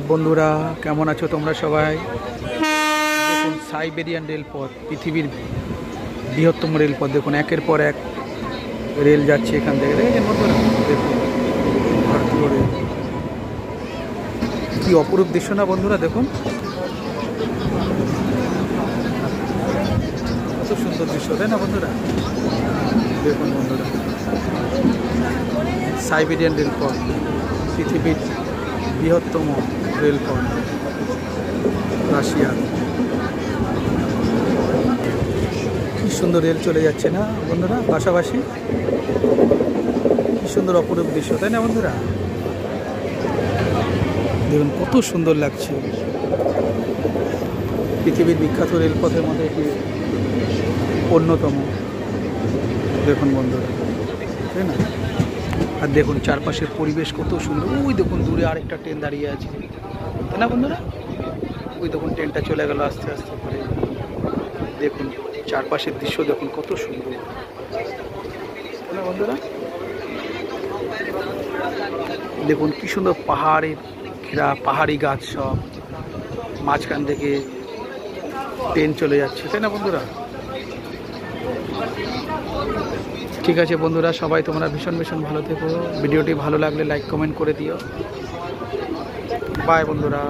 বন্ধুরা, কেমন আছো তোমরা সবাই? দেখুন, সাইবেরিয়ান রেলপথ, পৃথিবীর বৃহত্তম রেলপথ। দেখুন, একের পর এক রেল যাচ্ছে এখান থেকে। দেখেন বন্ধুরা, দেখুন ভারতীয় রেল। কি অপরূপ দৃশ্য না বন্ধুরা? দেখুন কত সুন্দর দৃশ্য, তাই না বন্ধুরা? দেখুন বন্ধুরা, সাইবেরিয়ান রেলপথ, পৃথিবীর বৃহত্তম রেলপথ, রাশিয়ার। কি সুন্দর রেল চলে যাচ্ছে না বন্ধুরা, পাশাপাশি। কি সুন্দর অপরূপ দৃশ্য, তাই না বন্ধুরা? দেখুন কত সুন্দর লাগছে। পৃথিবীর বিখ্যাত রেলপথের মধ্যে এটি অন্যতম। দেখুন বন্ধুরা, তাই না? আর দেখুন চারপাশের পরিবেশ কত সুন্দর। ওই দেখুন দূরে আরেকটা ট্রেন দাঁড়িয়ে আছে, তাই না বন্ধুরা? ওই দেখুন ট্রেনটা চলে গেল আস্তে আস্তে করে। দেখুন চারপাশের দৃশ্য দেখুন কত সুন্দর, তাই না বন্ধুরা? দেখুন কি সুন্দর পাহাড়ের ঘেরা, পাহাড়ি গাছ সব, মাঝখান থেকে ট্রেন চলে যাচ্ছে, তাই না বন্ধুরা? ঠিক আছে বন্ধুরা, সবাই তোমরা ভীষণ ভীষণ ভালো থেকো। ভিডিওটি ভালো লাগলে লাইক কমেন্ট করে দিও। বাই বন্ধুরা।